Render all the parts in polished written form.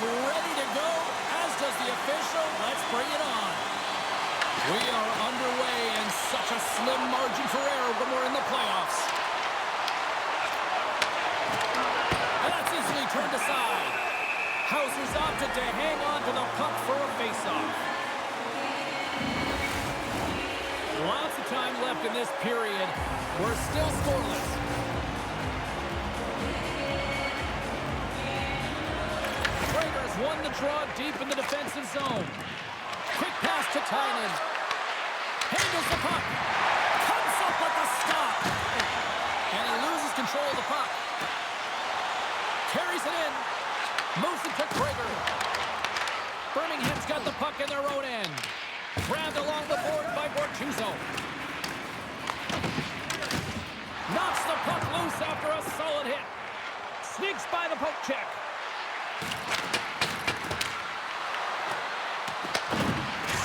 ready to go, as does the official. Let's bring it on. We are underway, and such a slim margin for error when we're in the playoffs. And that's easily turned aside. Hauser's opted to hang on to the puck for a face-off. Lots of time left in this period. We're still scoreless. Raiders won the draw deep in the defensive zone. Quick pass to Tynan. Handles the puck. Comes up with the stop. And he loses control of the puck. Carries it in. Moves it to Krager. Birmingham's got the puck in their own end. Grabbed along the board by Bortuzzo. Knocks the puck loose after a solid hit. Sneaks by the poke check.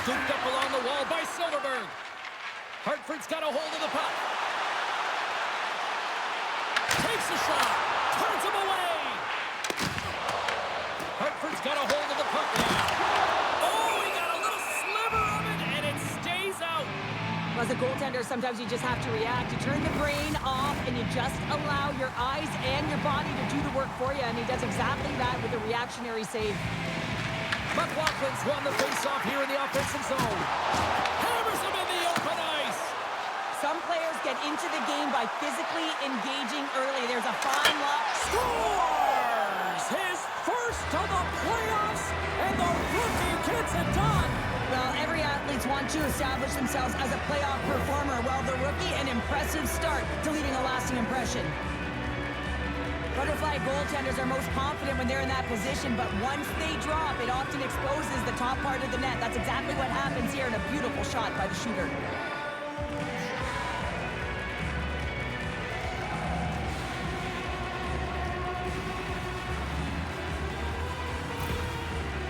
Scooped up along the wall by Silfverberg. Hartford's got a hold of the puck. Takes a shot. Turns him away. Hartford's got a hold of the puck now. Oh, he got a little sliver of it, and it stays out. As a goaltender, sometimes you just have to react. You turn the brain off, and you just allow your eyes and your body to do the work for you, and he does exactly that with a reactionary save. McLaughlin's won the face-off here in the offensive zone. Hammers him in the open ice. Some players get into the game by physically engaging early. There's a fine lock. Scores! His first to the playoffs, and the rookie gets it done. Well, every athlete wants to establish themselves as a playoff performer. Well, the rookie, an impressive start to leaving a lasting impression. Butterfly goaltenders are most confident when they're in that position, but once they drop, it often exposes the top part of the net. That's exactly what happens here, and a beautiful shot by the shooter.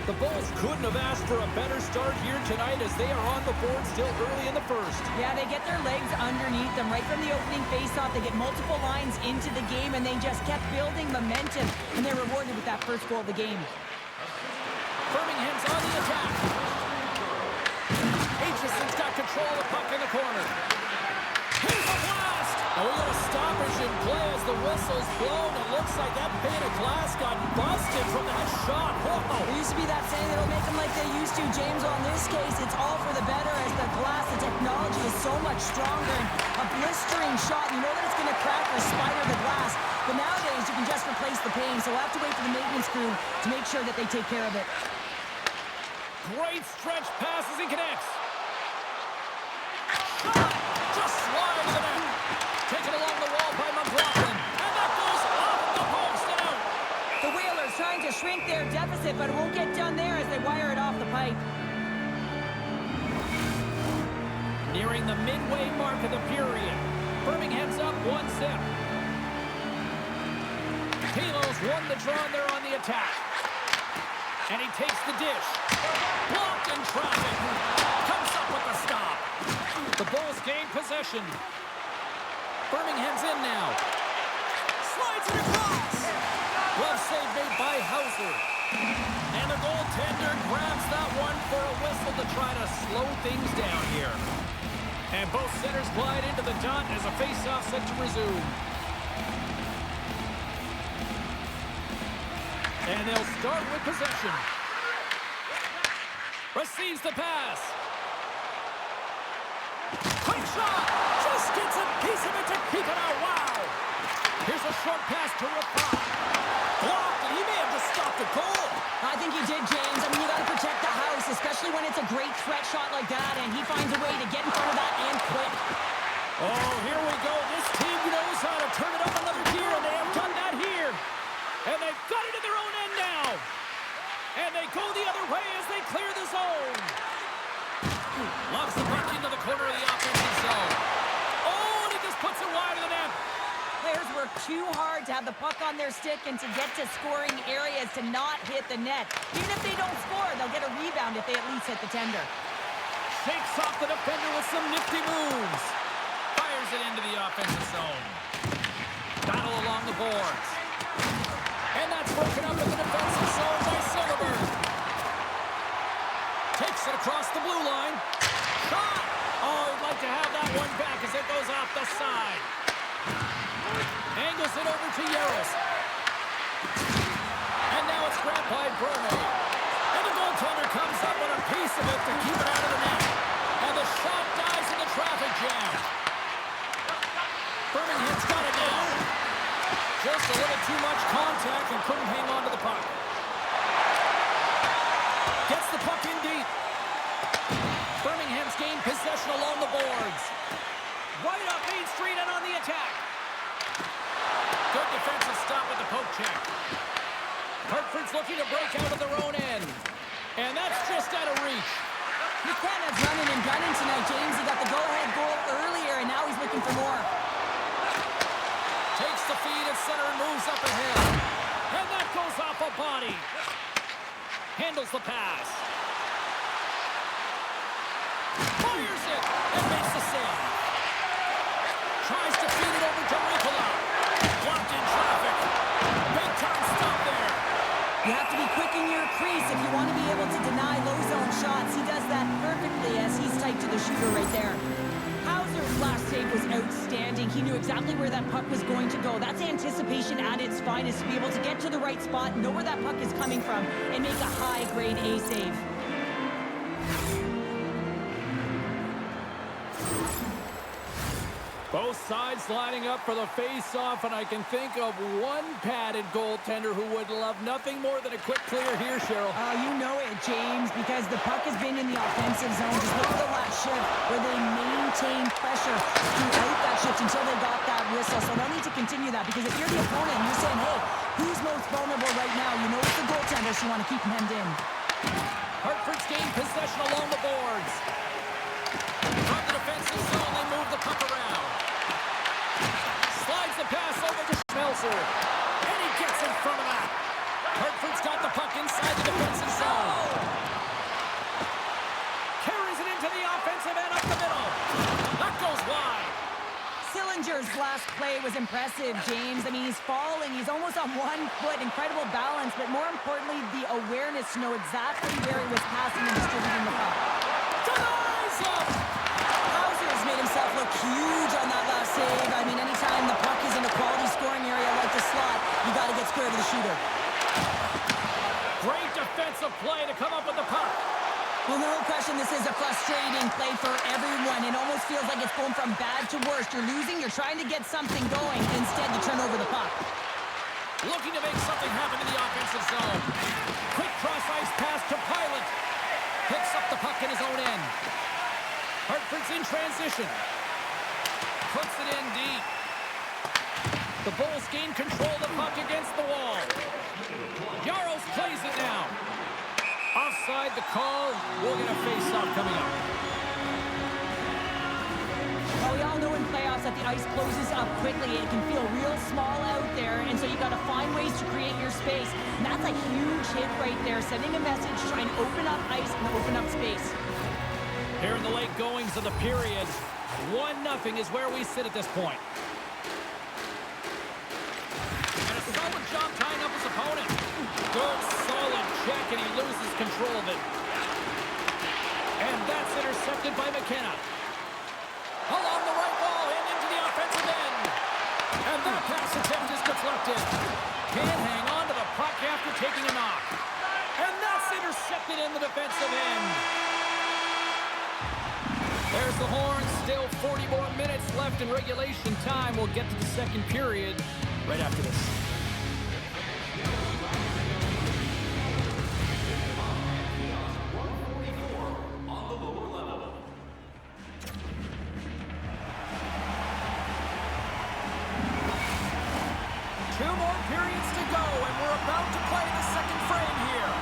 The Bulls couldn't have asked for a better start here tonight as they are on the board still early in the first. Yeah, they get their legs underneath them right from the opening faceoff. They get multiple lines into the game, and they just kept building momentum, and they're rewarded with that first goal of the game. Birmingham's on the attack. Aitchison's got control of the puck in the corner. Here's a blast! And we got a stoppage in play as the whistle's blown. It looks like that pane of glass got busted from that shot. Whoa! There used to be that saying, it'll make them like they used to, James. On this case, it's all for the better as the glass, the technology is so much stronger. And a blistering shot, you know that it's going to crack or spider the glass. But nowadays, you can just replace the pane. So we'll have to wait for the maintenance crew to make sure that they take care of it. Great stretch passes and connects. Shot! Just slide to the net. Taken along the wall by McLaughlin. And that goes off the post out. The Whalers trying to shrink their deficit, but it won't get done there as they wire it off the pipe. Nearing the midway mark of the period. Birmingham's up 1-0. Kale's won the draw and they're on the attack. And he takes the dish. Blocked in traffic. Comes up with the stop. The Bulls gain possession. Birmingham's in now. Slides it across. Glove save made by Hauser. And the goaltender grabs that one for a whistle to try to slow things down here. And both centers glide into the dot as a face-off set to resume. And they'll start with possession. Receives the pass. Quick shot! Just gets a piece of it to keep it out. Wow! Here's a short pass to Riikola. Blocked, and he may have just stopped the goal. I think he did, James. I mean, you got to protect the house, especially when it's a great threat shot like that, and he finds a way to get in front of that and quick. Oh, here we go. This team knows how to turn it up another gear, and they have done that here. And they've got it in their own end now. And they go the other way as they clear the zone. Lobs the puck into the corner of the offensive zone. Oh, and he just puts it wide of the net. Players work too hard to have the puck on their stick and to get to scoring areas to not hit the net. Even if they don't score, they'll get a rebound if they at least hit the tender. Shakes off the defender with some nifty moves. Fires it into the offensive zone. Battle along the boards. And that's broken up in the defensive zone by Silfverberg. Takes it across the blue line. Shot! Oh, he'd like to have that one back as it goes off the side. Angles it over to Jaros. And now it's grabbed by BIRMINGHAM. And the goaltender comes up with a piece of it to keep it out of the net. And the shot dies in the traffic jam. Birmingham's got it now. Just a little too much contact and couldn't hang on to the puck. Gets the puck in deep. Birmingham's gained possession along the boards. Right up Main Street and on the attack. Good defensive stop with the poke check. Hartford's looking to break out of their own end. And that's just out of reach. McKenna's running and gunning tonight, James. He got the go-ahead goal earlier, and now he's looking for more. Takes the feed at center and moves up ahead. And that goes off a body. Handles the pass. Fires it and makes the save. Tries to feed it over to Riikola. Blocked in traffic. Big time stop there. You have to be quick in your crease if you want to be able to deny low zone shots. He does that perfectly as he's tight to the shooter right there. Hauser's last save was outstanding. He knew exactly where that puck was going to go. That's anticipation at its finest, to be able to get to the right spot, know where that puck is coming from, and make a high-grade A save. Both sides lining up for the face-off, and I can think of one padded goaltender who would love nothing more than a quick clear here, Cheryl. Oh, you know it, James, because the puck has been in the offensive zone. Just look at the last shift where they maintained pressure throughout that shift until they got that whistle. So they'll need to continue that, because if you're the opponent and you're saying, hey, who's most vulnerable right now? You know it's the goaltender, so you want to keep him hemmed in. Hartford's gained possession along the boards. From the defensive zone, they move the puck around. Slides the pass over to Schmelzer. And he gets in front of that. Hartford's got the puck inside the defensive zone. Carries it into the offensive end up the middle. That goes wide. Sillinger's last play was impressive, James. I mean, he's falling. He's almost on one foot. Incredible balance, but more importantly, the awareness to know exactly where he was passing and distributing the puck. Denies him! Hauser's made himself look huge on that last save. I mean, anytime the puck is in a quality scoring area like the slot, you got to get square to the shooter. Great defensive play to come up with the puck. Well, no question, this is a frustrating play for everyone. It almost feels like it's going from bad to worse. You're losing, you're trying to get something going. Instead, you turn over the puck. Looking to make something happen in the offensive zone. Quick cross-ice pass to Pilot. Picks up the puck in his own end. Hartford's in transition. Puts it in deep. The Bulls gain control of the puck against the wall. Jaros plays it now. Offside the call. We'll get a face-off coming up. Well, we all know in playoffs that the ice closes up quickly. It can feel real small out there, and so you got to find ways to create your space. And that's a huge hit right there, sending a message, trying to open up ice and open up space. Here in the late goings of the period, 1-0 is where we sit at this point. And a solid job tying up his opponent. Good, solid check, and he loses control of it. And that's intercepted by McKenna. Along the right wall and into the offensive end. And that pass attempt is deflected. Can't hang on to the puck after taking a knock. And that's intercepted in the defensive end. There's the horn. Still 40 more minutes left in regulation time. We'll get to the second period right after this. Two more periods to go, and we're about to play the second frame here.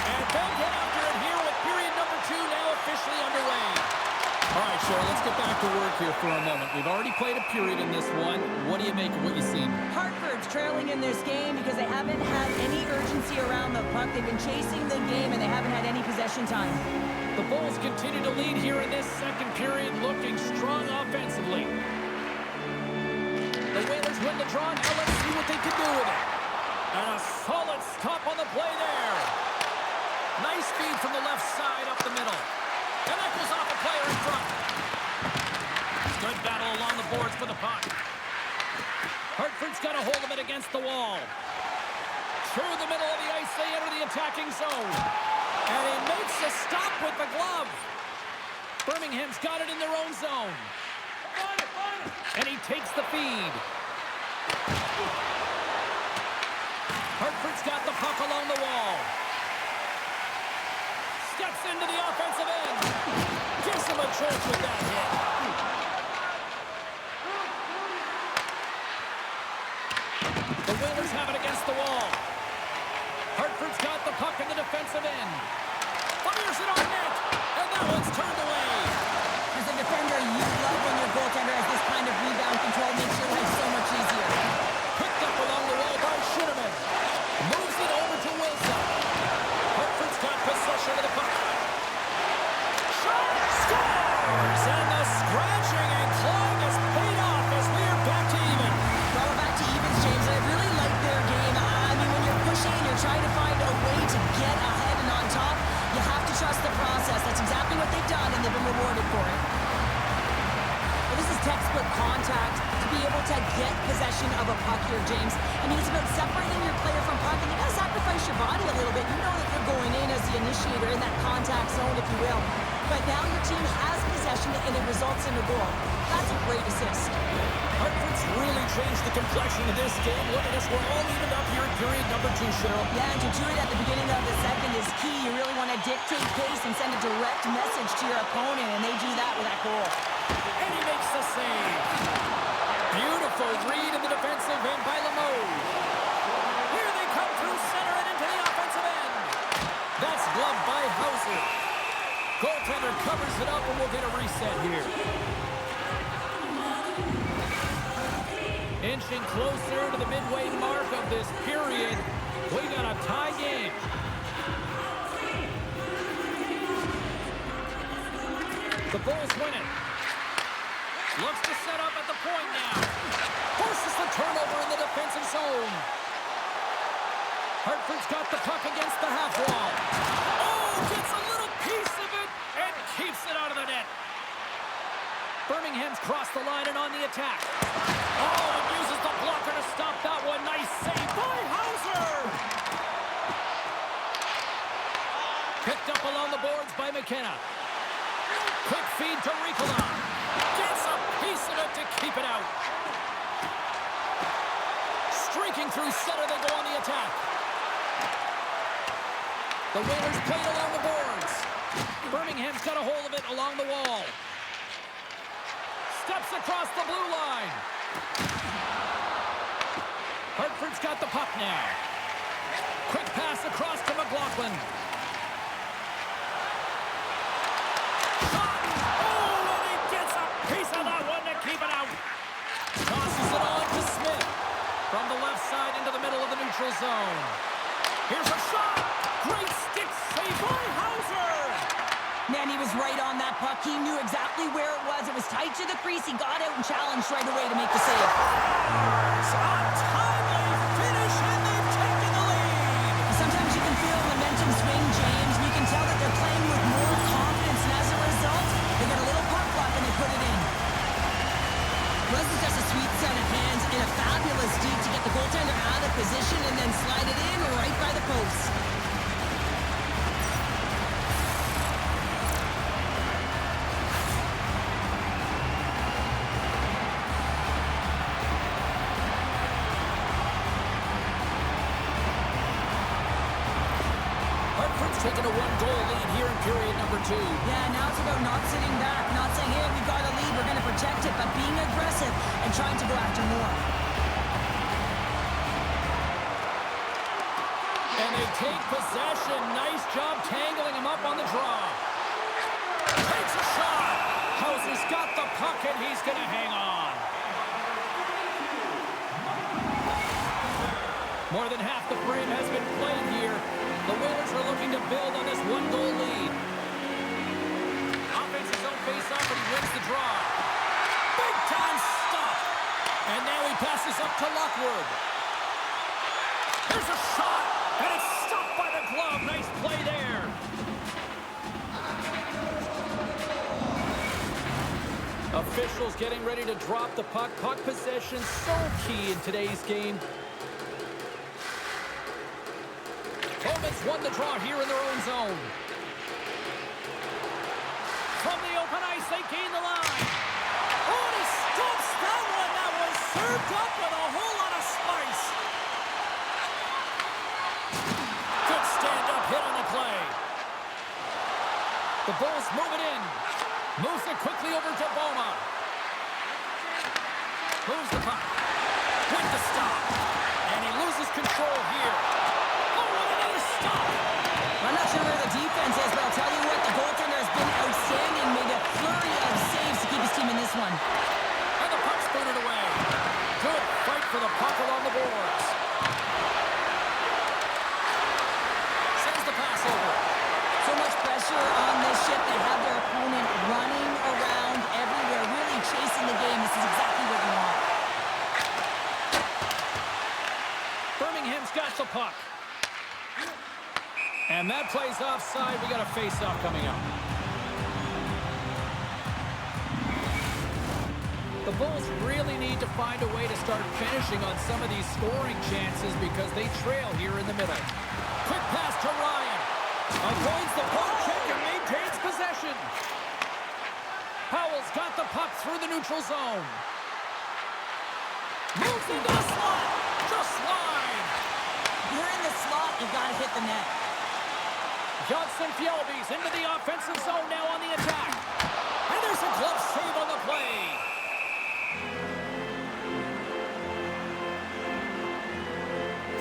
And they'll get after it here with period number 2 now officially underway. All right, Cheryl, let's get back to work here for a moment. We've already played a period in this one. What do you make of what you've seen? Hartford's trailing in this game because they haven't had any urgency around the puck. They've been chasing the game, and they haven't had any possession time. The Bulls continue to lead here in this second period, looking strong offensively. The Whalers win the draw. Now let's see what they can do with it. And a solid stop on the play there. Nice feed from the left side up the middle. And that goes off a player in front. Good battle along the boards for the puck. Hartford's got a hold of it against the wall. Through the middle of the ice, they enter the attacking zone. And he makes a stop with the glove. Birmingham's got it in their own zone. And he takes the feed. Hartford's got the puck along the wall. Steps into the offensive end. Gives him a chance with that hit. The Whalers have it against the wall. Hartford's got the puck in the defensive end. Fires it on net. And that one's turned away. As a defender, you love when your goaltender has this kind of rebound control. Makes your life so much easier. Picked up along the wall by Schueneman. Moves it over to Wilson. Hartford's got possession of the puck. Shot! Scores! And the scratching and clawing is paid off as we are back to even. Well, we're back to evens, James. I really like their game. I mean, when you're pushing, you're trying to find a way to get ahead and on top. You have to trust the process. That's exactly what they've done, and they've been rewarded for it. Well, this is textbook contact. To be able to get possession of a puck here, James. I mean, it's about separating your player from puck, and you gotta sacrifice your body a little bit. You know that you're going in as the initiator in that contact zone, if you will. But now your team has possession, and it results in a goal. That's a great assist. Hartford's really changed the complexion of this game. Look at us, we're all evened up here in period number 2, Cheryl. Yeah, and to do it at the beginning of the second is key. You really want to dictate pace and send a direct message to your opponent, and they do that with that goal. And he makes the save. Beautiful read in the defensive end by Limoges. Here they come through center and into the offensive end. That's gloved by Hauser. Goaltender covers it up, and we'll get a reset here. Inching closer to the midway mark of this period. We got a tie game. The Bulls win it. Looks to set up at the point now. Forces the turnover in the defensive zone. Hartford's got the puck against the half wall. Oh, gets a little piece of it and keeps it out of the net. Birmingham's crossed the line and on the attack. Oh, and uses the blocker to stop that one. Nice save by Hauser. Picked up along the boards by McKenna. Quick feed to Riikola. Gets a piece of it to keep it out. Streaking through center, they go on the attack. The Whalers played along the boards. Birmingham's got a hold of it along the wall. Steps across the blue line. Hartford's got the puck now. Quick pass across to McLaughlin. Shot! Oh, and he gets a piece of that one to keep it out. Tosses it on to Smith. From the left side into the middle of the neutral zone. Here's a shot! Great stick save by Hauser! Man, he was right on that puck. He knew exactly where it was. It was tight to the crease. He got out and challenged right away to make the save. A timely finish, and they've taken the lead. Sometimes you can feel momentum swing, James. You can tell that they're playing with more confidence, and as a result, they got a little puck luck and they put it in. Well, this is just a sweet set of hands and a fabulous deke to get the goaltender out of position and then slide it in right by the post. Taking a one-goal lead here in period number 2. Yeah, now it's about not sitting back, not saying, hey, we've got a lead, we're going to protect it, but being aggressive and trying to go after more. And they take possession. Nice job tangling him up on the draw. Takes a shot. Hauser's got the puck, and he's going to hang on. More than half the frame has been played here. The Whalers are looking to build on this one-goal lead. Offensive zone face-off, and he wins the draw. Big-time stop. And now he passes passes up to Lockwood. There's a shot, and it's stopped by the glove. Nice play there. Officials getting ready to drop the puck. Puck possession so key in today's game. Bowman's won the draw here in their own zone. From the open ice, they gain the line. Oh, and he stops that one. That was served up with a whole lot of spice. Good stand-up hit on the play. The Bulls move it in. Moves it quickly over to Bouma. Moves the puck. With the stop. And he loses control here. Oh, what another stop. I'm not sure where the defense is, but I'll tell you what, the goaltender has been outstanding. Made a flurry of saves to keep his team in this one. And the puck's booted away. Good fight for the puck along the boards. Sends the pass over. So much pressure on this ship. They have their opponent running around everywhere, really chasing the game. This is exactly what you want. Birmingham's got the puck. And that plays offside. We got a face-off coming up. The Bulls really need to find a way to start finishing on some of these scoring chances because they trail here in the middle. Quick pass to Ryan. Avoids the poke check and maintains possession. Powell's got the puck through the neutral zone. Moves into the slot. Just line. You're in the slot, you've got to hit the net. Johnson Fjellby's into the offensive zone now on the attack. And there's a glove save on the play.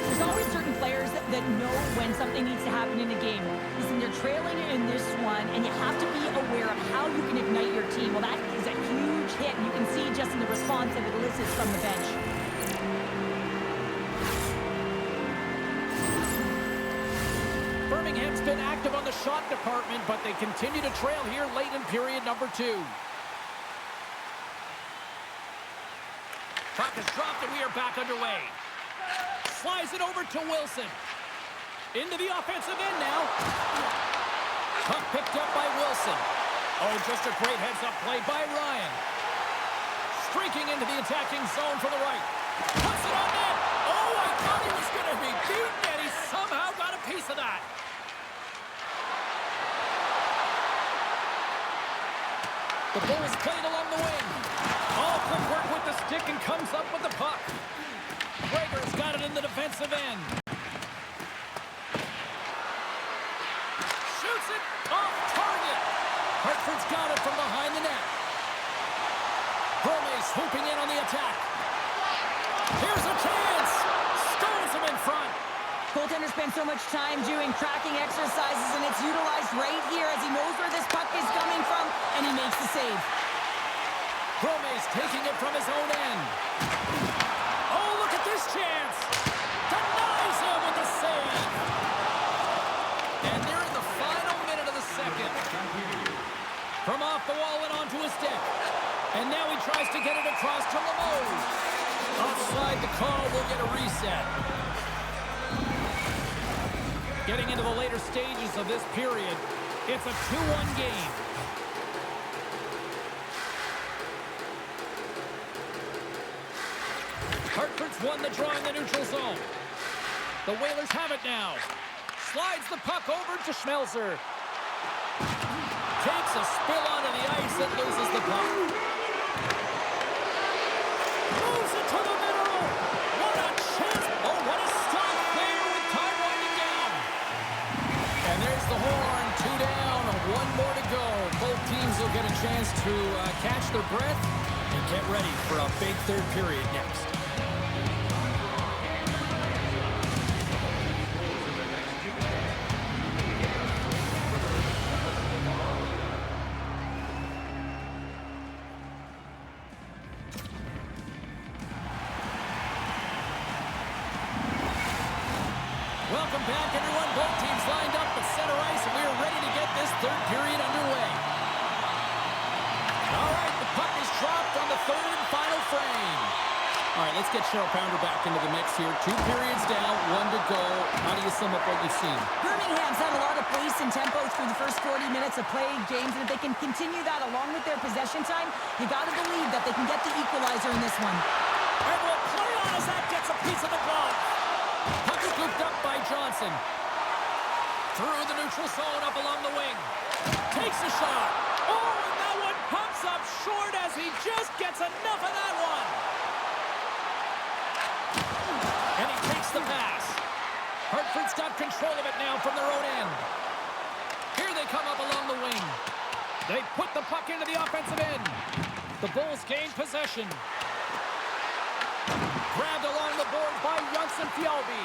There's always certain players that know when something needs to happen in a game. Listen, they're trailing in this one, and you have to be aware of how you can ignite your team. Well, that is a huge hit, and you can see just in the response that it elicits from the bench. Birmingham's been active on the shot department, but they continue to trail here late in period number 2. Puck is dropped, and we are back underway. Slides it over to Wilson. Into the offensive end now. Puck picked up by Wilson. Oh, just a great heads-up play by Ryan. Streaking into the attacking zone from the right. Puts it on net. Oh, I thought he was going to be beaten, and he somehow got a piece of that. The Bulls played along the wing. Oh, quick work with the stick and comes up with the puck. Rager's got it in the defensive end. Shoots it off target. Hartford's got it from behind the net. Bromley's swooping in on the attack. Here's a chance. Stones him in front. Goaltender spends so much time doing tracking exercises, and it's utilized right here as he knows where this puck is coming from, and he makes the save. Bromley's taking it from his own end. Oh, look at this chance. Denies him with the save. And they're in the final minute of the second. From off the wall and onto his stick. And now he tries to get it across to Limoges. Offside, the call will get a reset. Getting into the later stages of this period, it's a 2-1 game. Hartford's won the draw in the neutral zone. The Whalers have it now. Slides the puck over to Schmelzer. Takes a spill onto the ice and loses the puck. Moves it to the middle. What a chance. Oh, what a stop there with time winding down. And there's the horn. 2 down, 1 more to go. Both teams will get a chance to catch their breath and get ready for a big third period next. Welcome back, everyone. Both teams lined up at center ice, and we are ready to get this third period underway. All right, the puck is dropped on the third and final frame. All right, let's get Cheryl Pounder back into the mix here. 2 periods down, 1 to go. How do you sum up what you've seen? Birmingham's had a lot of pace and tempo through the first 40 minutes of play, James, and if they can continue that along with their possession time, you got to believe that they can get the equalizer in this one. And will play on as that gets a piece of the glove. Puck scooped up by Johnson. Through the neutral zone, up along the wing. Takes a shot. Oh, and that one pops up short as he just gets enough of that one. And he takes the pass. Hartford's got control of it now from their own end. Here they come up along the wing. They put the puck into the offensive end. The Bulls gain possession. Grabbed along the board by Jönsson Fjällby.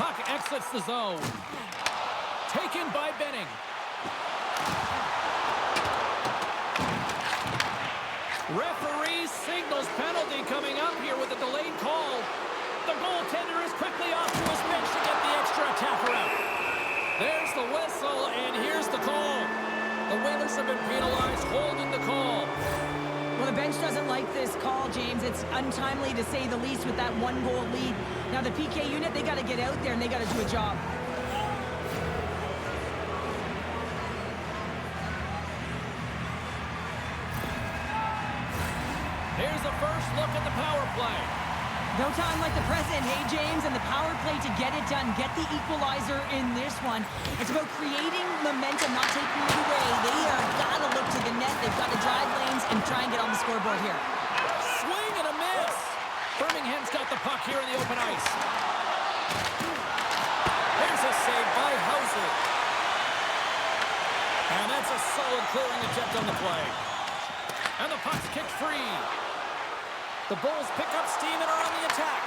Puck exits the zone. Taken by Benning. Referee signals penalty coming up here with a delayed call. The goaltender is quickly off to his bench to get the extra attacker out. There's the whistle, and here's the call. The Whalers have been penalized, holding the call. Well, the bench doesn't like this call, James. It's untimely to say the least with that 1-goal lead. Now the PK unit, they got to get out there and they got to do a job. Here's the first look at the power play. No time like the present, hey, James, and the power play to get it done. Get the equalizer in this one. It's about creating momentum, not taking it away. They are got to look to the net. They've got to drive lanes and try and get on the scoreboard here. Swing and a miss. Birmingham's got the puck here in the open ice. There's a save by Hauser. And that's a solid clearing attempt on the play. And the puck's kicked free. The Bulls pick up steam and are on the attack.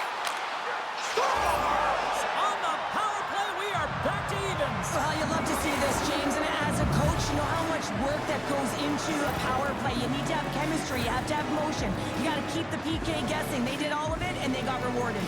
Scores! On the power play, we are back to evens. Well, you love to see this, James, and as a coach, you know how much work that goes into a power play. You need to have chemistry, you have to have motion. You got to keep the PK guessing. They did all of it, and they got rewarded.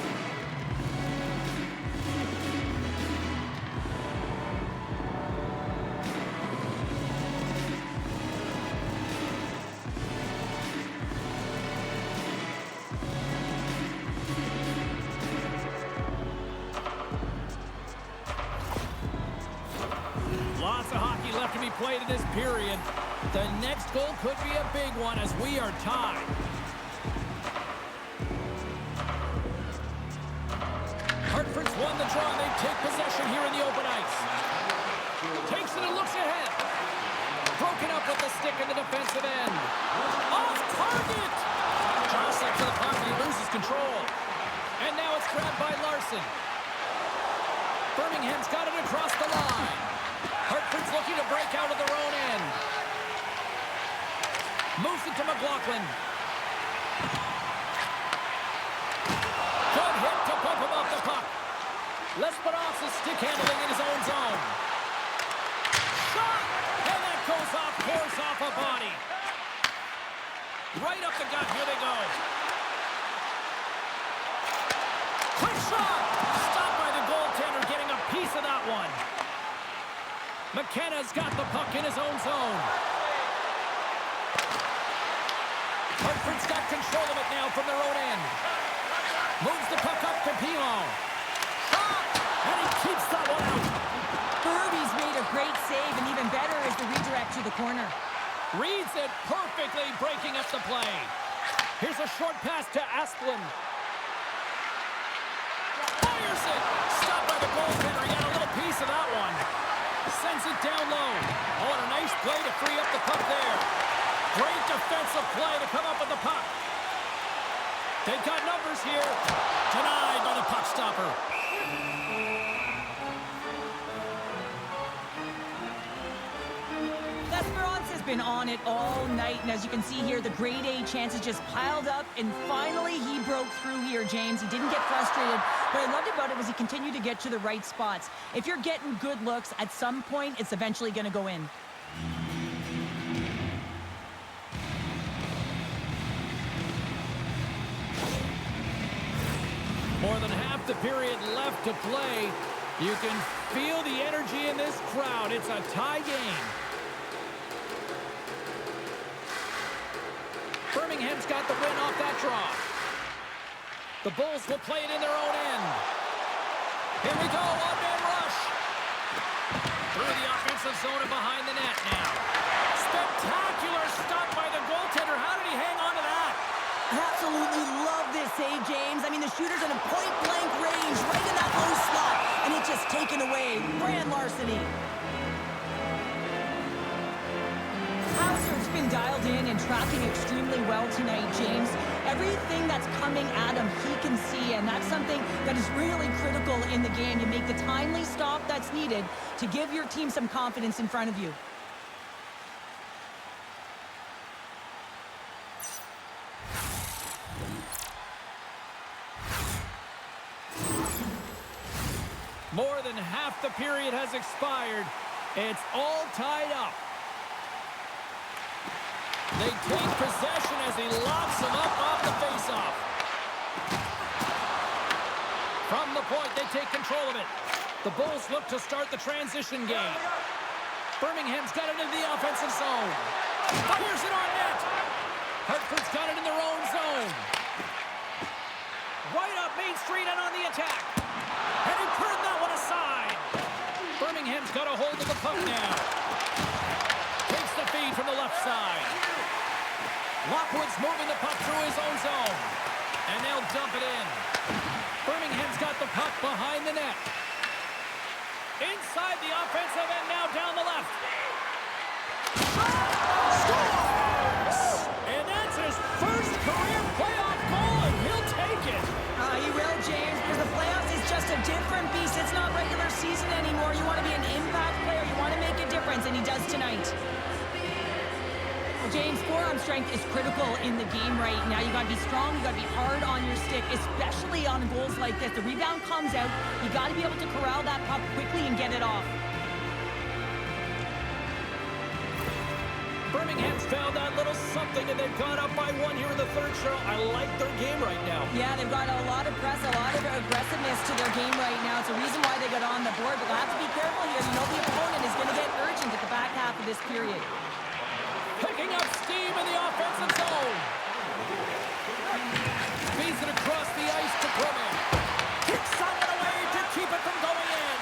Lots of hockey left to be played in this period. The next goal could be a big one as we are tied. Hartford's won the draw. They take possession here in the open ice. Takes it and looks ahead. Broken up with the stick in the defensive end. Off target! Jostling to the puck, he loses control. And now it's grabbed by Larsson. Birmingham's got it across the line. Hartford's looking to break out of their own end. Moves it to McLaughlin. Good hit to bump him off the puck. Lesperance's stick handling in his own zone. Shot! And that goes off, pours off a body. Right up the gut, here they go. Quick shot! Stopped by the goaltender, getting a piece of that one. McKenna's got the puck in his own zone. Hartford's got control of it now from their own end. Moves the puck up to Pilon. And he keeps that one out. Burby's made a great save, and even better is the redirect to the corner. Reads it perfectly, breaking up the play. Here's a short pass to Asplund. Fires it. Stopped by the goaltender. He got a little piece of that one. Sends it down low. Oh, and a nice play to free up the puck there. Great defensive play to come up with the puck. They've got numbers here. Denied by the puck stopper. Lesperance has been on it all night, and as you can see here, the grade A chances just piled up, and finally he broke through here, James. He didn't get frustrated. What I loved about it was he continued to get to the right spots. If you're getting good looks, at some point, it's eventually going to go in. More than half the period left to play. You can feel the energy in this crowd. It's a tie game. Birmingham's got the win off that draw. The Bulls will play it in their own end. Here we go, one-man rush. Through the offensive zone and behind the net now. Spectacular stop by the goaltender. How did he hang on to that? Absolutely love this, James. I mean, the shooter's in a point-blank range, right in that low slot, and it's just taken away. Brand larceny. Hauser's been dialed in and tracking extremely well tonight, James. Everything that's coming at him, he can see, and that's something that is really critical in the game. You make the timely stop that's needed to give your team some confidence in front of you. More than half the period has expired. It's all tied up. They take possession as he locks him up off the faceoff. From the point, they take control of it. The Bulls look to start the transition game. Birmingham's got it into the offensive zone. Fires it on net. Hartford's got it in their own zone. Right up Main Street and on the attack. And he turned that one aside. Birmingham's got a hold of the puck now. Takes the feed from the left side. Lockwood's moving the puck through his own zone. And they'll dump it in. Birmingham's got the puck behind the net. Inside the offensive end, now down the left. Scores! And that's his first career playoff goal, and he'll take it. He will, James, because the playoffs is just a different beast. It's not regular season anymore. You want to be an impact player. You want to make a difference, and he does tonight. James, forearm strength is critical in the game right now. You got to be strong, you got to be hard on your stick, especially on goals like this. The rebound comes out, you got to be able to corral that puck quickly and get it off. Birmingham's found that little something, and they've gone up by one here in the third show. I like their game right now. Yeah, they've got a lot of press, a lot of aggressiveness to their game right now. It's a reason why they got on the board, but they'll have to be careful here. You know the opponent is going to get urgent at the back half of this period. Picking up steam in the offensive zone. Feeds it across the ice to Brumming. Kicks on it away to keep it from going in.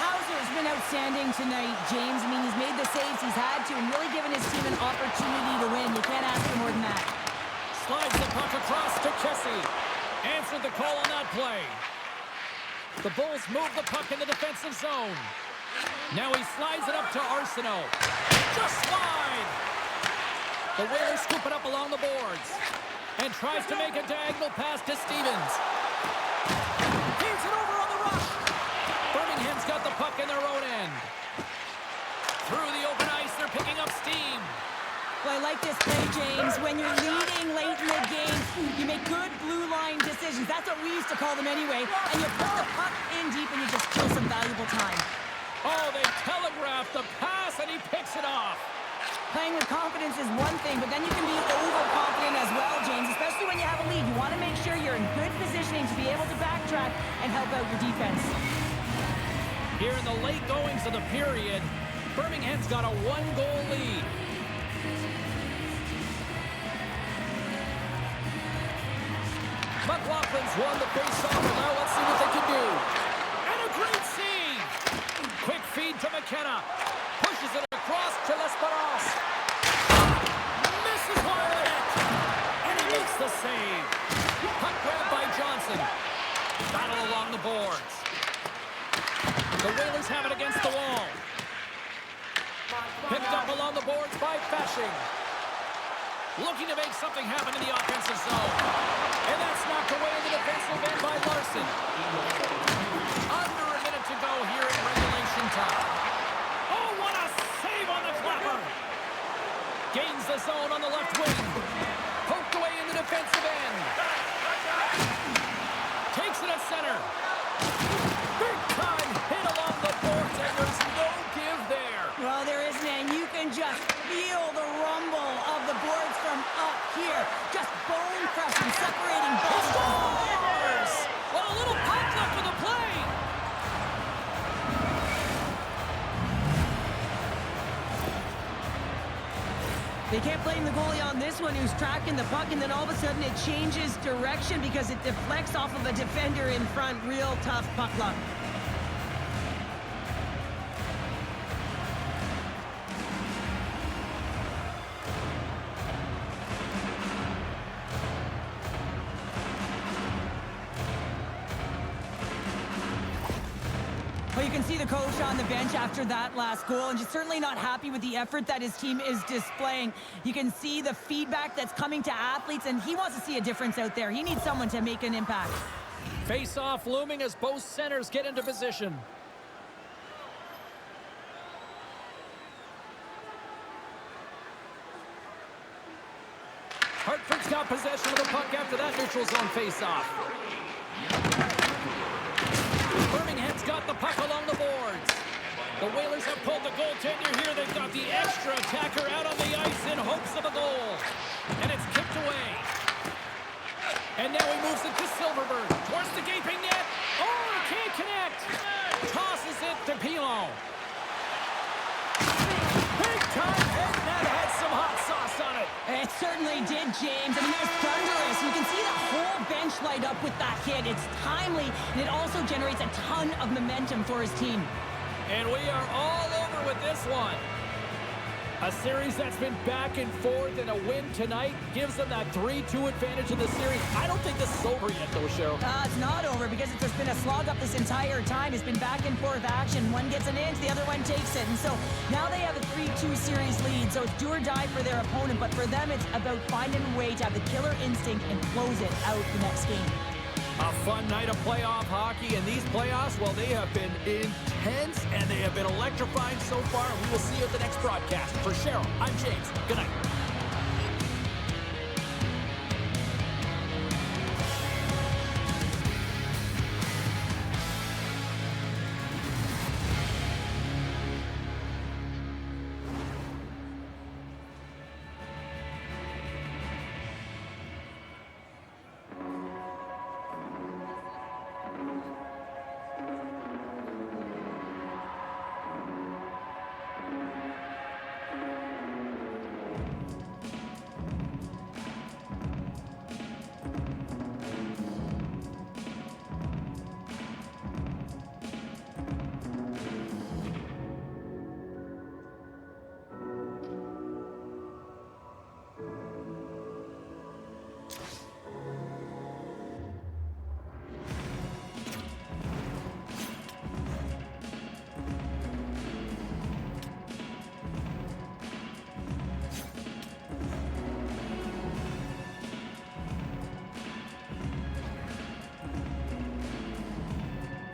Hauser's been outstanding tonight, James. I mean, he's made the saves he's had to and really given his team an opportunity to win. You can't ask for more than that. Slides the puck across to Kessy. Answered the call on that play. The Bulls move the puck in the defensive zone. Now he slides it up to Arseneau. Just wide. The Whalers scoop it up along the boards and tries to make a diagonal pass to Stevens. Feeds it over on the rush. Birmingham's got the puck in their own end. Through the open ice, they're picking up steam. Well, I like this play, James. When you're leading late in the game, you make good blue line decisions. That's what we used to call them anyway. And you put the puck in deep and you just kill some valuable time. Oh, they telegraphed the pass, and he picks it off. Playing with confidence is one thing, but then you can be overconfident as well, James, especially when you have a lead. You want to make sure you're in good positioning to be able to backtrack and help out your defense. Here in the late goings of the period, Birmingham's got a one-goal lead. McLaughlin's won the face-off, and now let's see what they can do. And a great save! Quick feed to McKenna. Pushes it across to L'Esperance. Misses wide of it. And he makes the save. Puck grab by Johnson. Battle along the boards. The Whalers have it against the wall. Picked up along the boards by Fashing. Looking to make something happen in the offensive zone. And that's knocked away in the defensive end by Larsson. Under a minute to go here in regulation time. Oh, what a save on the clapper. Gains the zone on the left wing. Poked away in the defensive end. Takes it at center. Big time hit along the boards, and there's no give there. Well, there isn't, and you can just feel the rumble of the boards from up here. Just bone crushing, separating both. Scores! Well, a little pop left for the play. They can't blame the goalie on this one who's tracking the puck, and then all of a sudden it changes direction because it deflects off of a defender in front. Real tough puck luck. Well, you can see the coach on the bench after that last goal, and just certainly not happy with the effort that his team is displaying. You can see the feedback that's coming to athletes, and he wants to see a difference out there. He needs someone to make an impact. Face-off looming as both centers get into position. Hartford's got possession of the puck after that neutral zone face-off. Birmingham's got the puck along the boards. The Whalers have pulled the goaltender here. They've got the extra attacker out on the ice in hopes of a goal. And it's kicked away. And now he moves it to Silfverberg. Towards the gaping net. Oh, he can't connect. Tosses it to Pilon. Big time, and that had some hot sauce on it. It certainly did, James. I mean, it was thunderous. You can see the whole bench light up with that hit. It's timely, and it also generates a ton of momentum for his team. And we are all over with this one. A series that's been back and forth, and a win tonight gives them that 3-2 advantage in the series. I don't think this is over yet, though, Cheryl. It's not over because it's just been a slog up this entire time. It's been back and forth action. One gets an inch, the other one takes it. And so now they have a 3-2 series lead. So it's do or die for their opponent. But for them, it's about finding a way to have the killer instinct and close it out the next game. A fun night of playoff hockey, and these playoffs, well, they have been intense, and they have been electrifying so far. We will see you at the next broadcast. For Cheryl, I'm James. Good night.